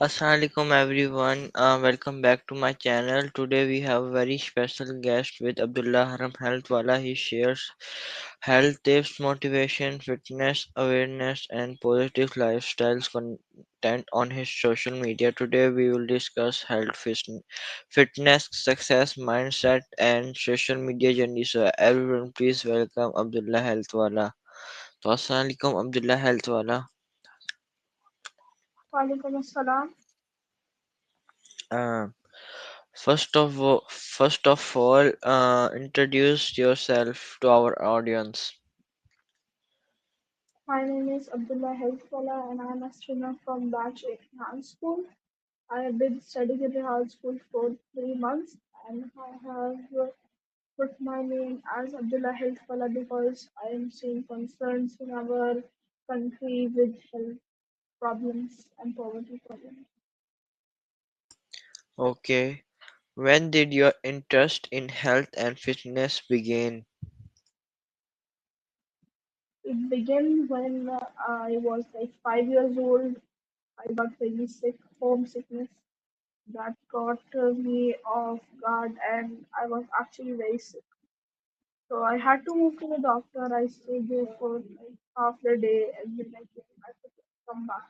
Assalamualaikum everyone. Welcome back to my channel. Today we have a very special guest with Abdullah from Healthwala. He shares health tips, motivation, fitness, awareness, and positive lifestyles content on his social media. Today we will discuss fitness, success, mindset, and social media journey. So everyone, please welcome Abdullah Healthwala. So Assalamualaikum Abdullah Healthwala. Walaikum assalam. Uh, first of all, introduce yourself to our audience. My name is Abdullah Healthwala and I am a student from Batch 8 High School. I have been studying in the high school for 3 months and I have put my name as Abdullah Healthwala because I am seeing concerns in our country with health problems and poverty problems. Okay. When did your interest in health and fitness begin? It began when I was like 5 years old. I got very sick, homesickness that got me off guard and I was actually very sick. So I had to move to the doctor. I stayed there for like half the day and then I could come back.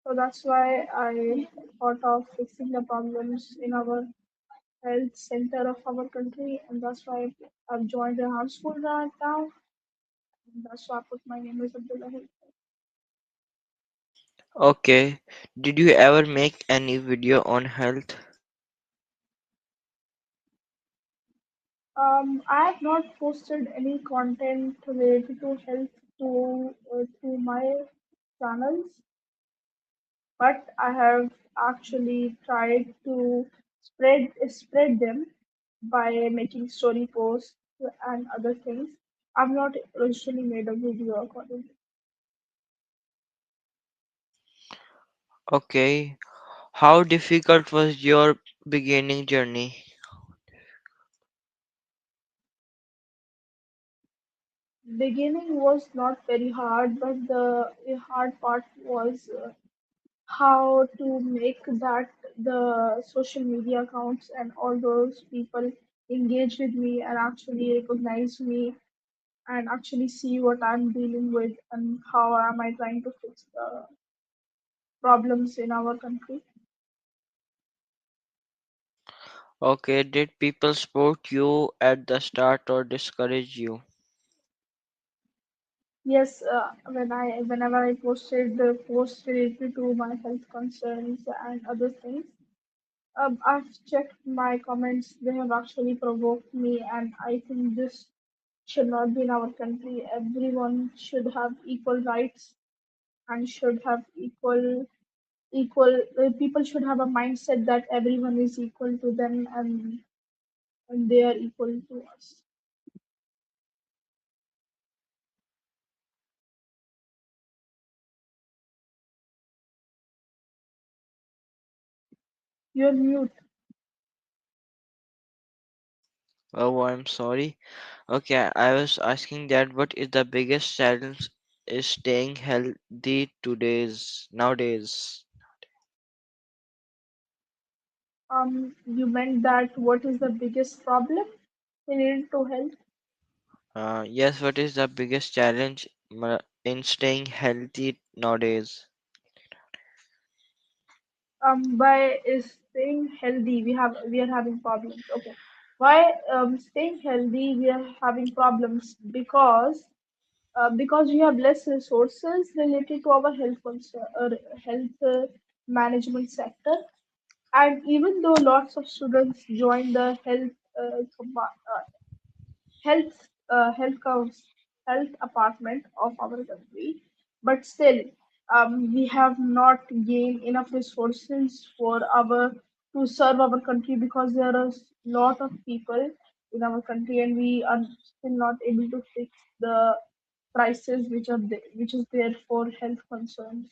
So that's why I thought of fixing the problems in our health center of our country and that's why I've joined the health school right now. And that's why I put my name as Abdullah. Okay. Did you ever make any video on health? I have not posted any content related to health to my channels, but I have actually tried to spread them by making story posts and other things. I've not originally made a video according to Okay. How difficult was your beginning journey? beginning was not very hard, but the hard part was how to make that the social media accounts and all those people engage with me and actually recognize me and actually see what I'm dealing with and how am I trying to fix the problems in our country. Okay. Did people support you at the start or discourage you? Yes, whenever I posted the post related to my health concerns and other things, I've checked my comments. They have actually provoked me, and I think this should not be in our country. Everyone should have equal rights and should have equal. People should have a mindset that everyone is equal to them and they are equal to us. You're mute. Oh, I'm sorry. Okay, I was asking that what is the biggest challenge is staying healthy nowadays? You meant that what is the biggest problem related to health? Yes, what is the biggest challenge in staying healthy nowadays? By is staying healthy, we are having problems. Okay, why staying healthy we are having problems because we have less resources related to our health management sector. And even though lots of students join the health health counts health apartment of our country, but still we have not gained enough resources for our to serve our country because there are a lot of people in our country and we are still not able to fix the prices which is there for health concerns.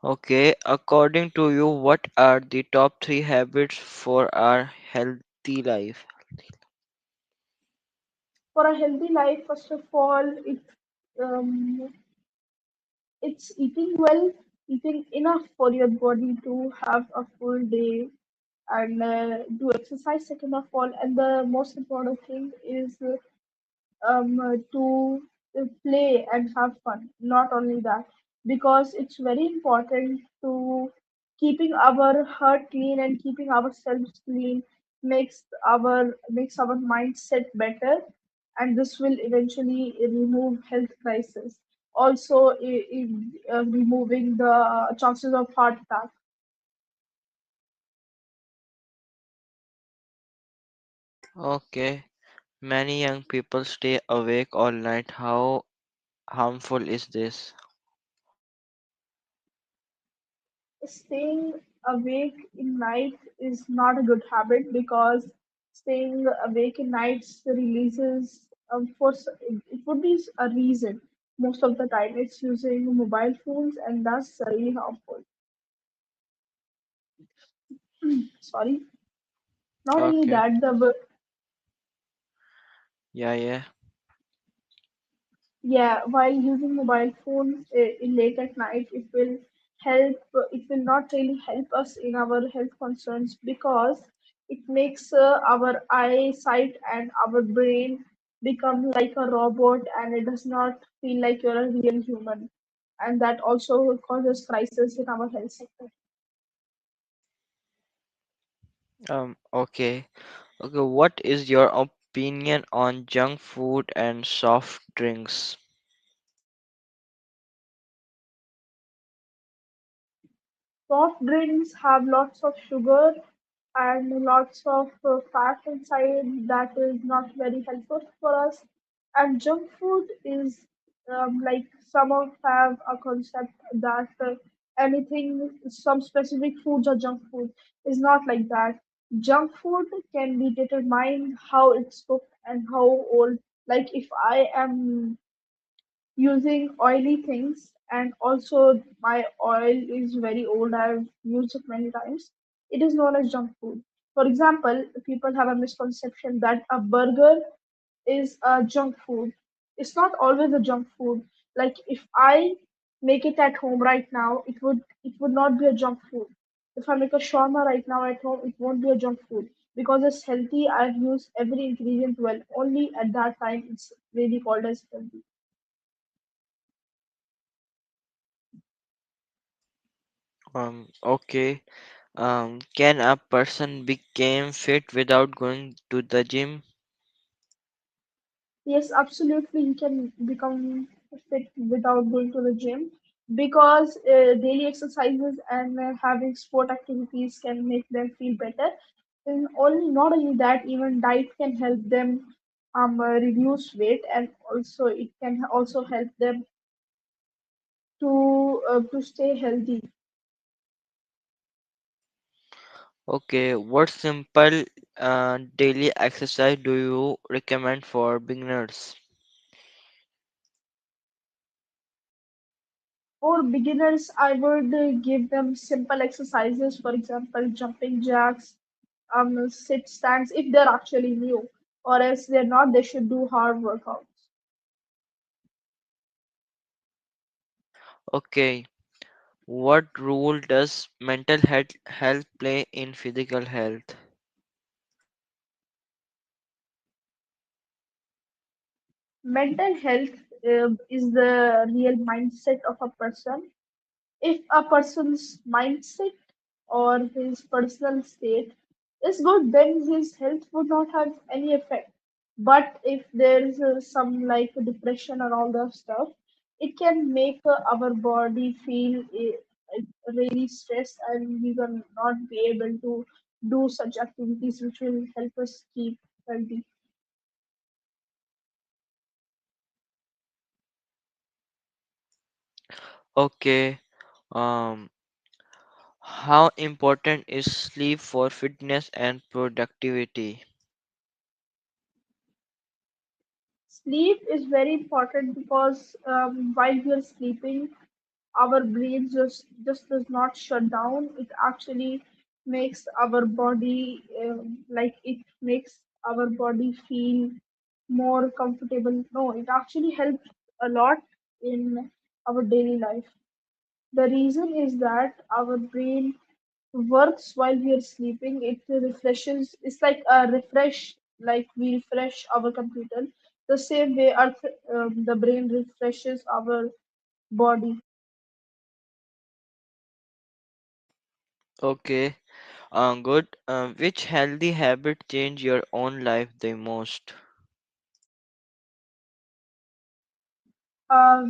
Okay, according to you, what are the top three habits for our healthy life? For a healthy life, first of all, it um, It's eating well, eating enough for your body to have a full day, and do exercise second of all. And the most important thing is to play and have fun. Not only that, because it's very important to keeping our heart clean and keeping ourselves clean makes our mindset better, and this will eventually remove health crisis. Also, removing the chances of heart attack. Okay, many young people stay awake all night. How harmful is this? Staying awake in night is not a good habit, because staying awake in nights releases it would be a reason. Most of the time it's using mobile phones, and that's really harmful. Sorry. Not only Okay, that, yeah, yeah. yeah, while using mobile phones in late at night, it will not really help us in our health concerns, because it makes our eyesight and our brain become like a robot, and it does not feel like you're a real human. And that also causes crisis in our health sector. Okay. Okay, what is your opinion on junk food and soft drinks? Soft drinks have lots of sugar and lots of fat inside that is not very helpful for us. And junk food is like some of have a concept that some specific foods are junk food. Is not like that. Junk food can be determined how it's cooked and how old. Like if I am using oily things, and also my oil is very old, I've used it many times, it is known as junk food. For example, people have a misconception that a burger is a junk food. It's not always a junk food. Like if I make it at home right now, it would not be a junk food. If I make a shawarma right now at home, it won't be a junk food, because it's healthy. I've used every ingredient well, only at that time it's really called as healthy. Okay. Can a person become fit without going to the gym? Yes, absolutely. You can become fit without going to the gym, because daily exercises and having sport activities can make them feel better. And only not only that, even diet can help them reduce weight, and also it can also help them to stay healthy. Okay, what simple daily exercise do you recommend for beginners? For beginners, I would give them simple exercises, for example, jumping jacks, sit stands, if they're actually new, or else they're not, they should do hard workouts. Okay, what role does mental health play in physical health? Mental health is the real mindset of a person. If a person's mindset or his personal state is good, then his health would not have any effect. But if there is some like depression or all that stuff, it can make our body feel really stressed, and we will not be able to do such activities which will help us keep healthy. Okay, um, how important is sleep for fitness and productivity? Sleep is very important, because while we are sleeping, our brain just does not shut down. It actually makes our body like it makes our body feel more comfortable. No, it actually helps a lot in our daily life. The reason is that our brain works while we are sleeping. It refreshes. It's like a refresh, like we refresh our computer. The same way the brain refreshes our body. Okay, good. Which healthy habit changed your own life the most?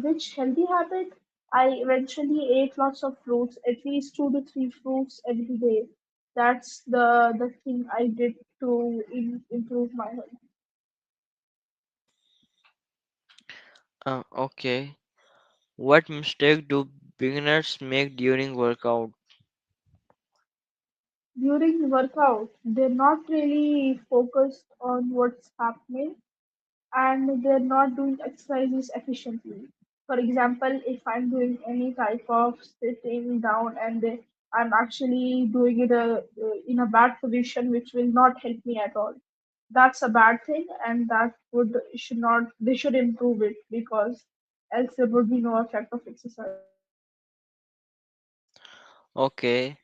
Which healthy habit? I eventually ate lots of fruits, at least 2 to 3 fruits every day. That's the thing I did to improve my health. Okay. What mistake do beginners make during workout? During workout, they're not really focused on what's happening and they're not doing exercises efficiently. For example, if I'm doing any type of sitting down and I'm actually doing it in a bad position, which will not help me at all. That's a bad thing, and that would should not. They should improve it because else there would be no effect of exercise. Okay.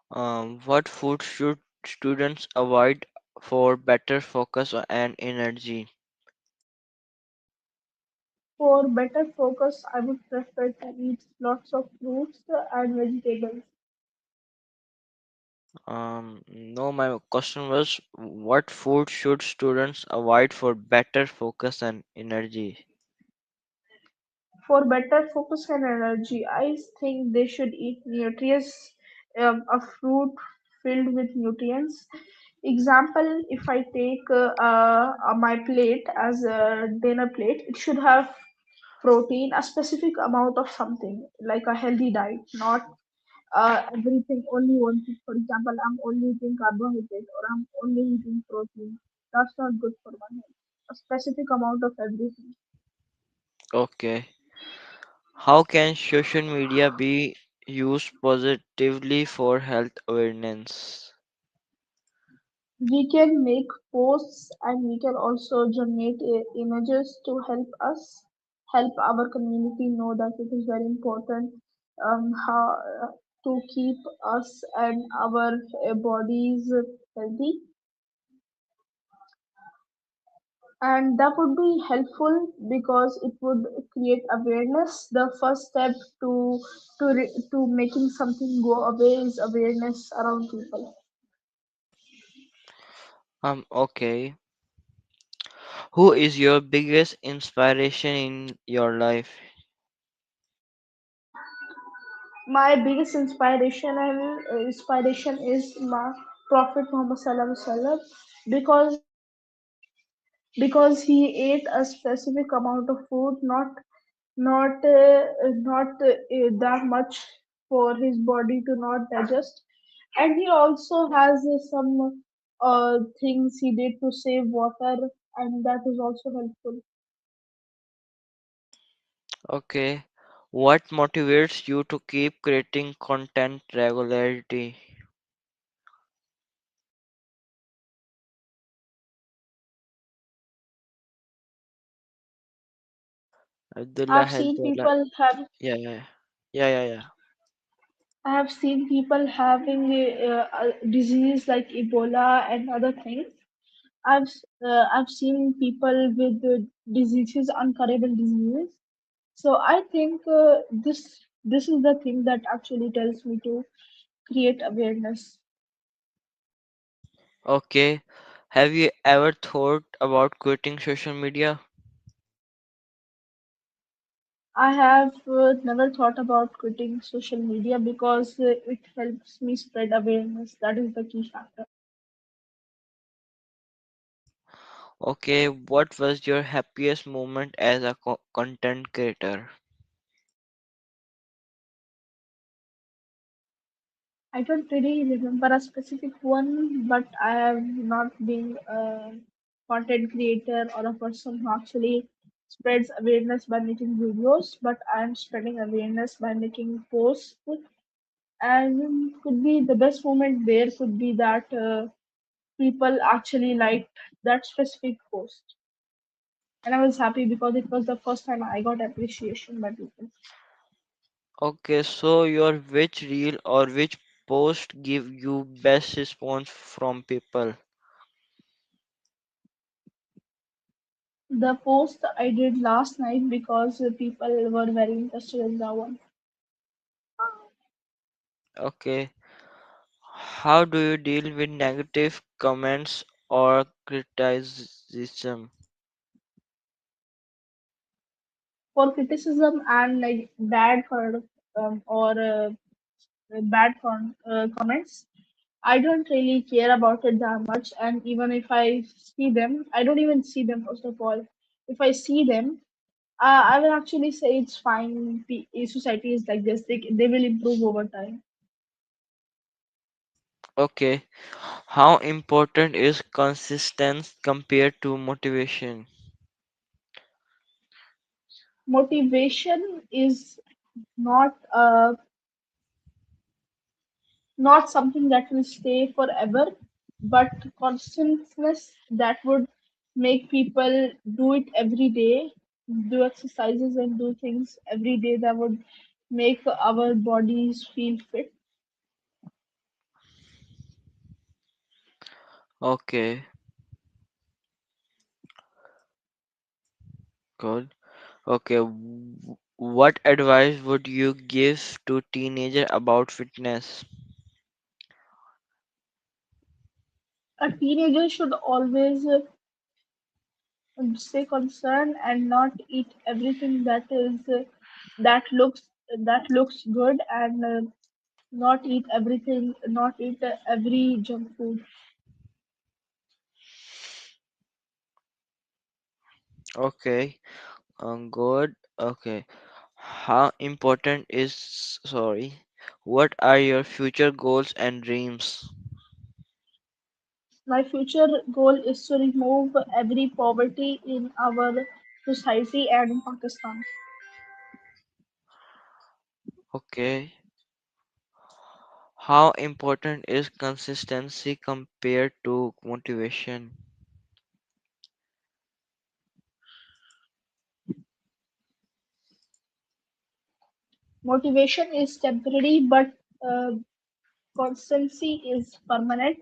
What food should students avoid for better focus and energy? For better focus, I would prefer to eat lots of fruits and vegetables. No, my question was what food should students avoid for better focus and energy? For better focus and energy, I think they should eat nutritious, a fruit filled with nutrients. Example, if I take my plate as a dinner plate, it should have protein, a specific amount of something, like a healthy diet, not everything, only one thing. For example, I'm only eating carbohydrate or I'm only eating protein. That's not good for my health. A specific amount of everything. Okay. How can social media be used positively for health awareness? We can make posts and we can also generate images to help our community know that it is very important how to keep us and our bodies healthy, and that would be helpful because it would create awareness. The first step to making something go away is awareness around people. Okay. Who is your biggest inspiration in your life? My biggest inspiration is my Prophet Muhammad Sallallahu Alaihi Wasallam because because he ate a specific amount of food, not that much for his body to not digest, and he also has some things he did to save water, and that is also helpful. Okay. What motivates you to keep creating content regularity? Abdullah I've seen Healthwala. people have Yeah, yeah, yeah, yeah, yeah. I have seen people having a disease like Ebola and other things. I've seen people with diseases, uncurable diseases. So I think this is the thing that actually tells me to create awareness. Okay. Have you ever thought about quitting social media? I have never thought about quitting social media because it helps me spread awareness. That is the key factor. Okay. What was your happiest moment as a content creator? I don't really remember a specific one, but I have not been a content creator or a person who actually spreads awareness by making videos, but I am spreading awareness by making posts. And could be the best moment there could be that people actually liked that specific post. And I was happy because it was the first time I got appreciation by people. Okay, so your which reel or which post give you best response from people? The post I did last night because people were very interested in that one. Okay, how do you deal with negative comments or criticism? For criticism and like bad comments, I don't really care about it that much. And even if I see them, I don't even see them first of all. If I see them, I will actually say it's fine. Society is like this. They will improve over time. Okay, how important is consistency compared to motivation? Motivation is not uh, not something that will stay forever, but constantness that would make people do it every day, do exercises and do things every day that would make our bodies feel fit. Okay, good. Okay, what advice would you give to teenager about fitness? A teenager should always stay concerned and not eat everything that looks good and not eat every junk food. Okay, good. Okay, how important is, sorry, what are your future goals and dreams? My future goal is to remove every poverty in our society and in Pakistan. Okay, how important is consistency compared to motivation? Motivation is temporary, but uh, constancy is permanent.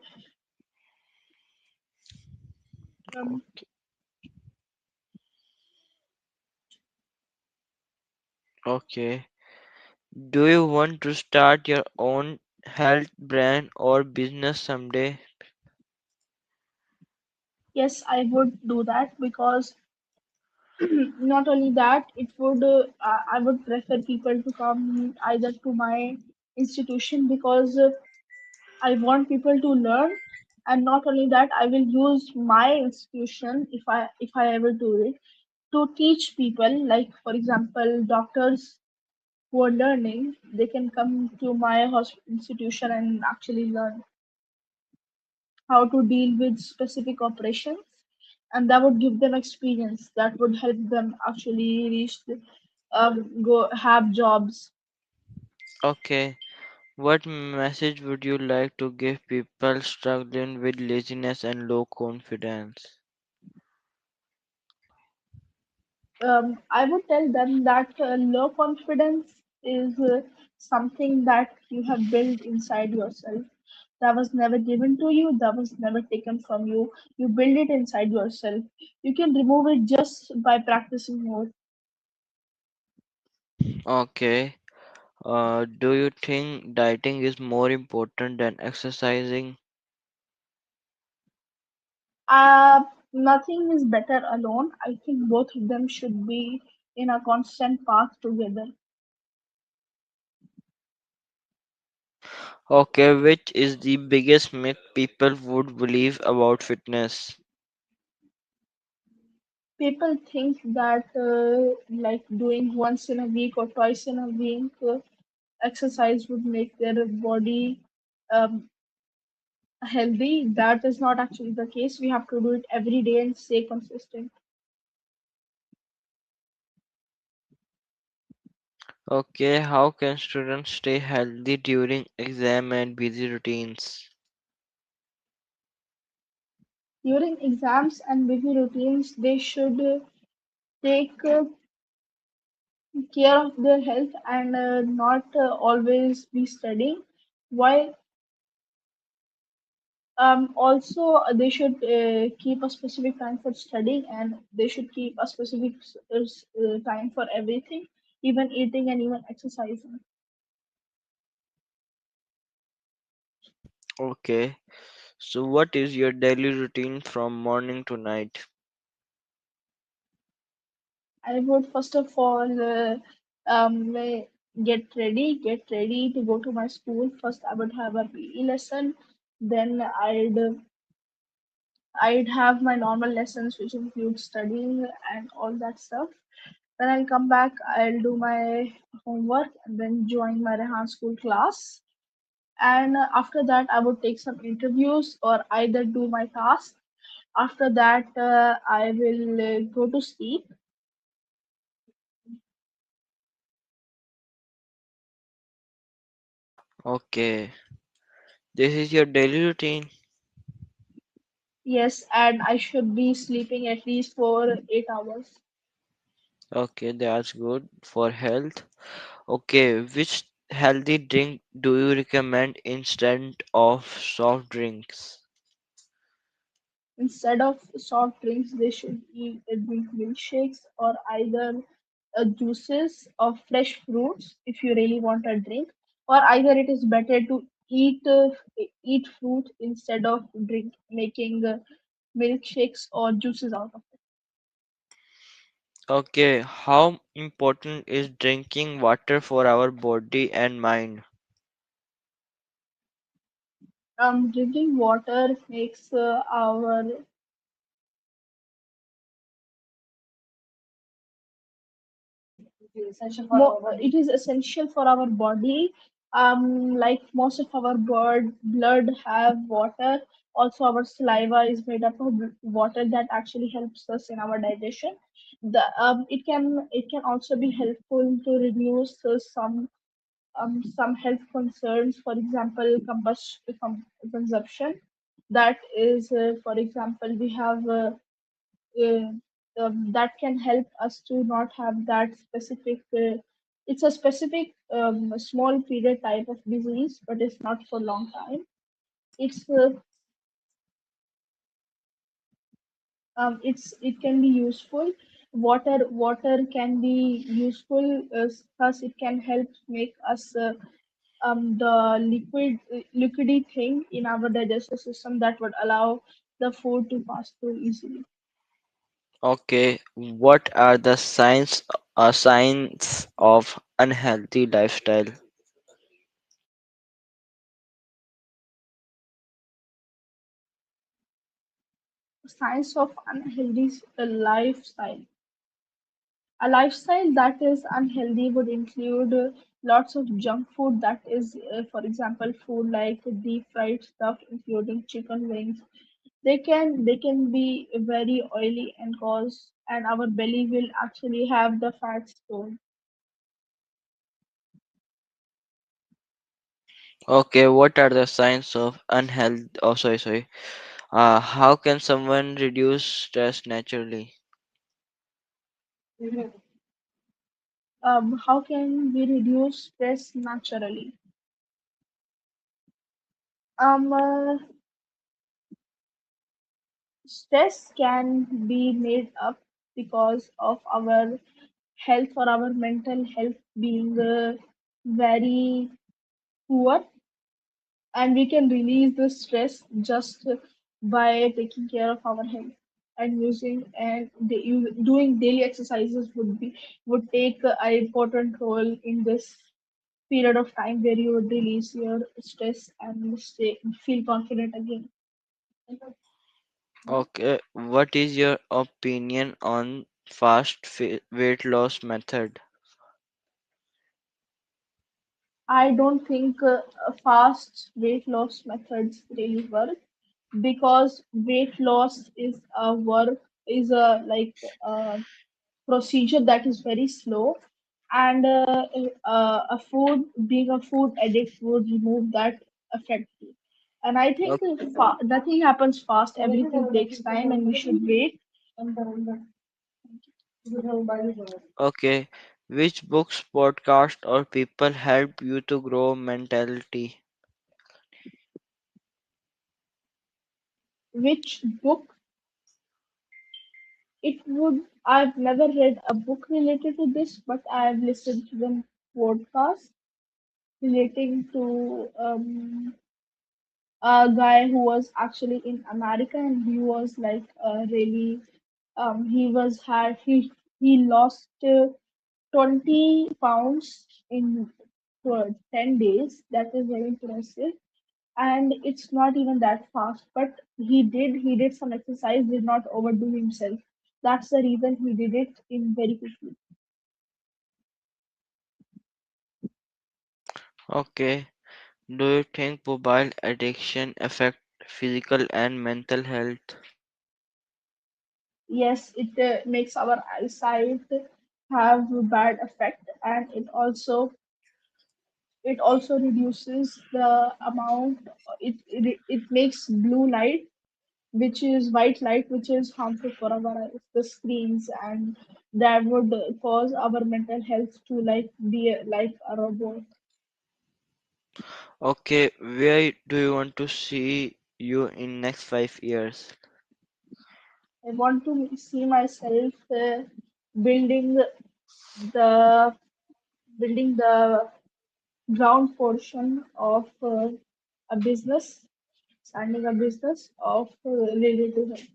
Um, Okay, okay. Do you want to start your own health brand or business someday? yes, I would do that because not only that, I would prefer people to come either to my institution because I want people to learn, and not only that, I will use my institution if I ever do it to teach people. Like for example, doctors who are learning, they can come to my institution and actually learn how to deal with specific operations, and that would give them experience that would help them actually go have jobs. Okay. What message would you like to give people struggling with laziness and low confidence? I would tell them that low confidence is something that you have built inside yourself. That was never given to you, that was never taken from you. You build it inside yourself. You can remove it just by practicing more. Okay. Do you think dieting is more important than exercising? Nothing is better alone. I think both of them should be in a constant path together. Okay, which is the biggest myth people would believe about fitness? People think that like doing once in a week or twice in a week exercise would make their body um, healthy. That is not actually the case. We have to do it every day and stay consistent. Okay, how can students stay healthy during exam and busy routines? During exams and busy routines, they should take care of their health and not always be studying. While also they should keep a specific time for studying, and they should keep a specific time for everything, even eating and even exercising. Okay. So what is your daily routine from morning to night? I would first of all get ready to go to my school. First, I would have a PE lesson. Then I'd have my normal lessons, which include studying and all that stuff. Then I'll come back. I'll do my homework and then join my Rehan school class. And after that, I would take some interviews or either do my task. After that, I will go to sleep. Okay. This is your daily routine. Yes, and I should be sleeping at least for 8 hours. Okay, that's good for health. Okay, which healthy drink do you recommend instead of soft drinks? Instead of soft drinks, they should drink milkshakes or either juices of fresh fruits if you really want a drink, or either it is better to eat fruit instead of drink making milkshakes or juices out of it. Okay, how important is drinking water for our body and mind? Drinking water makes our it is essential for our body. Like most of our blood have water. Also, our saliva is made up of water that actually helps us in our digestion. It can also be helpful to reduce some health concerns. For example, consumption. That is, for example, we have uh, that can help us to not have that specific. It's a specific small period type of disease, but it's not for long time. It can be useful. Water can be useful, thus it can help make us the liquidy thing in our digestive system that would allow the food to pass through easily. Okay, what are the signs of unhealthy lifestyle? Signs of unhealthy lifestyle. A lifestyle that is unhealthy would include lots of junk food, that is, for example, food like deep fried stuff, including chicken wings. They can be very oily and cause, and our belly will actually have the fat stored. Okay, what are the signs of unhealth? Oh, sorry. How can someone reduce stress naturally? How can we reduce stress naturally? Um, uh, Stress can be made up because of our health or our mental health being very poor, and we can release the stress just by taking care of our health and doing daily exercises would take an important role in this period of time where you would release your stress and feel confident again. Okay, what is your opinion on weight loss method? I don't think fast weight loss methods really work, because weight loss is a procedure that is very slow, and a food being a food addict would remove that effect too. And I think nothing happens fast. Everything takes time, and we should wait. Okay, Which books, podcasts, or people help you to grow mentality? Which book it would? I've never read a book related to this, but I've listened to the podcast relating to a guy who was actually in America, and he was like really he was had he lost 20 pounds in 10 days. That is very impressive, and it's not even that fast, but he did some exercise, did not overdo himself. That's the reason he did it in very quickly. Okay. Do you think mobile addiction affect physical and mental health? Yes, it makes our eyesight have a bad effect, and it also reduces the amount. It makes blue light, which is white light, which is harmful for our eyes, the screens, and that would cause our mental health to like be like a robot. Okay, where do you want to see you in next 5 years? I want to see myself building the building the ground portion of a business, starting a business of related to health.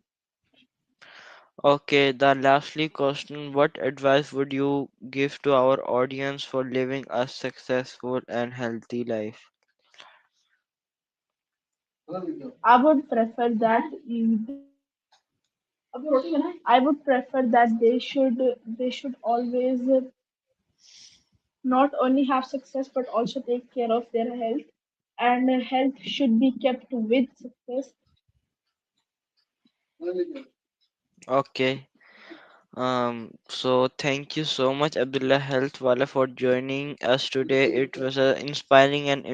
Okay, the lastly question, what advice would you give to our audience for living a successful and healthy life? I would prefer that I would prefer that they should always not only have success but also take care of their health, and health should be kept with success. Okay. So thank you so much, Abdullah Healthwala, for joining us today. It was an inspiring and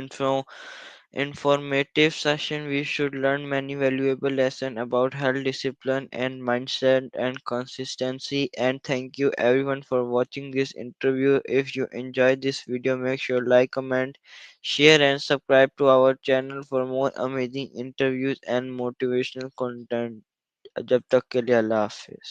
informative session. We should learn many valuable lessons about health discipline and mindset and consistency. And thank you everyone for watching this interview. If you enjoyed this video, make sure like, comment, share, and subscribe to our channel for more amazing interviews and motivational content. जब तक के लिए अल्लाह हाफिज